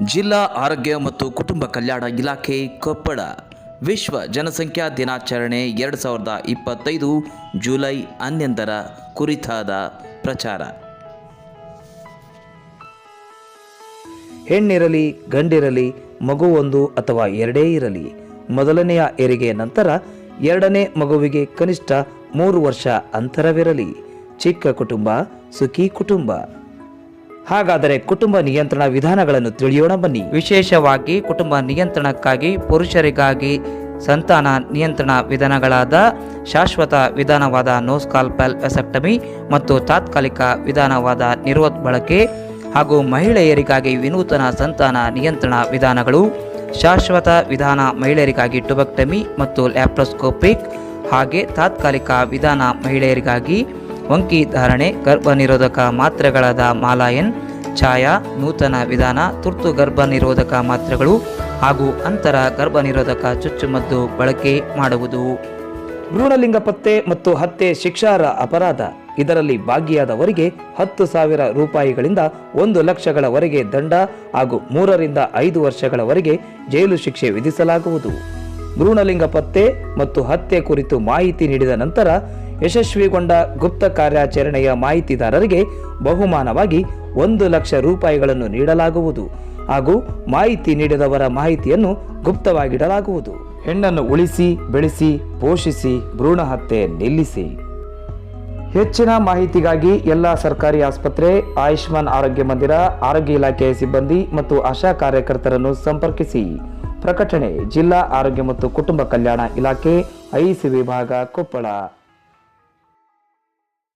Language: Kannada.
ಜಿಲ್ಲಾ ಆರೋಗ್ಯ ಮತ್ತು ಕುಟುಂಬ ಕಲ್ಯಾಣ ಇಲಾಖೆ ಕೊಪ್ಪಳ ವಿಶ್ವ ಜನಸಂಖ್ಯಾ ದಿನಾಚರಣೆ 2025 ಜುಲೈ 11ರ ಕುರಿತಾದ ಪ್ರಚಾರ. ಹೆಣ್ಣಿರಲಿ ಗಂಡಿರಲಿ ಮಗು ಒಂದು ಅಥವಾ ಎರಡೇ ಇರಲಿ, ಮೊದಲನೆಯ ಹೆರಿಗೆ ನಂತರ ಎರಡನೇ ಮಗುವಿಗೆ ಕನಿಷ್ಠ 3 ವರ್ಷ ಅಂತರವಿರಲಿ. ಚಿಕ್ಕ ಕುಟುಂಬ ಸುಖಿ ಕುಟುಂಬ. ಹಾಗಾದರೆ ಕುಟುಂಬ ನಿಯಂತ್ರಣ ವಿಧಾನಗಳನ್ನು ತಿಳಿಯೋಣ ಬನ್ನಿ. ವಿಶೇಷವಾಗಿ ಕುಟುಂಬ ನಿಯಂತ್ರಣಕ್ಕಾಗಿ ಪುರುಷರಿಗಾಗಿ ಸಂತಾನ ನಿಯಂತ್ರಣ ವಿಧಾನಗಳಾದ ಶಾಶ್ವತ ವಿಧಾನವಾದ ನೋಸ್ಕಾಲ್ಪಲ್ ವ್ಯಾಸೆಕ್ಟಮಿ ಮತ್ತು ತಾತ್ಕಾಲಿಕ ವಿಧಾನವಾದ ನಿರೋಧ್ ಬಳಕೆ, ಹಾಗೂ ಮಹಿಳೆಯರಿಗಾಗಿ ವಿನೂತನ ಸಂತಾನ ನಿಯಂತ್ರಣ ವಿಧಾನಗಳು. ಶಾಶ್ವತ ವಿಧಾನ ಮಹಿಳೆಯರಿಗಾಗಿ ಟ್ಯುಬೆಕ್ಟಮಿ ಮತ್ತು ಲ್ಯಾಪ್ರೋಸ್ಕೋಪಿಕ್, ಹಾಗೆ ತಾತ್ಕಾಲಿಕ ವಿಧಾನ ಮಹಿಳೆಯರಿಗಾಗಿ ವಂಕಿ ಧಾರಣೆ, ಗರ್ಭ ನಿರೋಧಕ ಮಾತ್ರೆಗಳಾದ ಮಾಲಾಯನ್, ಛಾಯಾ, ನೂತನ ವಿಧಾನ ತುರ್ತು ಗರ್ಭ ನಿರೋಧಕ ಮಾತ್ರೆಗಳು ಹಾಗೂ ಅಂತರ ಗರ್ಭ ನಿರೋಧಕ ಚುಚ್ಚುಮದ್ದು ಬಳಕೆ ಮಾಡುವುದು. ಭ್ರೂಣಲಿಂಗ ಪತ್ತೆ ಮತ್ತು ಹತ್ಯೆ ಶಿಕ್ಷಾರ್ಹ ಅಪರಾಧ. ಇದರಲ್ಲಿ ಭಾಗಿಯಾದವರಿಗೆ 10,000 ರೂಪಾಯಿಗಳಿಂದ 1 ಲಕ್ಷಗಳವರೆಗೆ ದಂಡ ಹಾಗೂ 3 ರಿಂದ 5 ವರ್ಷಗಳವರೆಗೆ ಜೈಲು ಶಿಕ್ಷೆ ವಿಧಿಸಲಾಗುವುದು. ಭ್ರೂಣಲಿಂಗ ಪತ್ತೆ ಮತ್ತು ಹತ್ಯೆ ಕುರಿತು ಮಾಹಿತಿ ನೀಡಿದ ನಂತರ ಯಶಸ್ವಿಗೊಂಡ ಗುಪ್ತ ಕಾರ್ಯಾಚರಣೆಯ ಮಾಹಿತಿದಾರರಿಗೆ ಬಹುಮಾನವಾಗಿ 1 ಲಕ್ಷ ರೂಪಾಯಿಗಳನ್ನು ನೀಡಲಾಗುವುದು ಹಾಗೂ ಮಾಹಿತಿ ನೀಡಿದವರ ಮಾಹಿತಿಯನ್ನು ಗುಪ್ತವಾಗಿಡಲಾಗುವುದು. ಹೆಣ್ಣನ್ನು ಉಳಿಸಿ ಬೆಳೆಸಿ ಪೋಷಿಸಿ, ಭ್ರೂಣ ಹತ್ಯೆ ನಿಲ್ಲಿಸಿ. ಹೆಚ್ಚಿನ ಮಾಹಿತಿಗಾಗಿ ಎಲ್ಲ ಸರ್ಕಾರಿ ಆಸ್ಪತ್ರೆ, ಆಯುಷ್ಮಾನ್ ಆರೋಗ್ಯ ಮಂದಿರ, ಆರೋಗ್ಯ ಇಲಾಖೆಯ ಸಿಬ್ಬಂದಿ ಮತ್ತು ಆಶಾ ಕಾರ್ಯಕರ್ತರನ್ನು ಸಂಪರ್ಕಿಸಿ. ಪ್ರಕಟಣೆ ಜಿಲ್ಲಾ ಆರೋಗ್ಯ ಮತ್ತು ಕುಟುಂಬ ಕಲ್ಯಾಣ ಇಲಾಖೆ, ಐಸಿ ವಿಭಾಗ, ಕೊಪ್ಪಳ.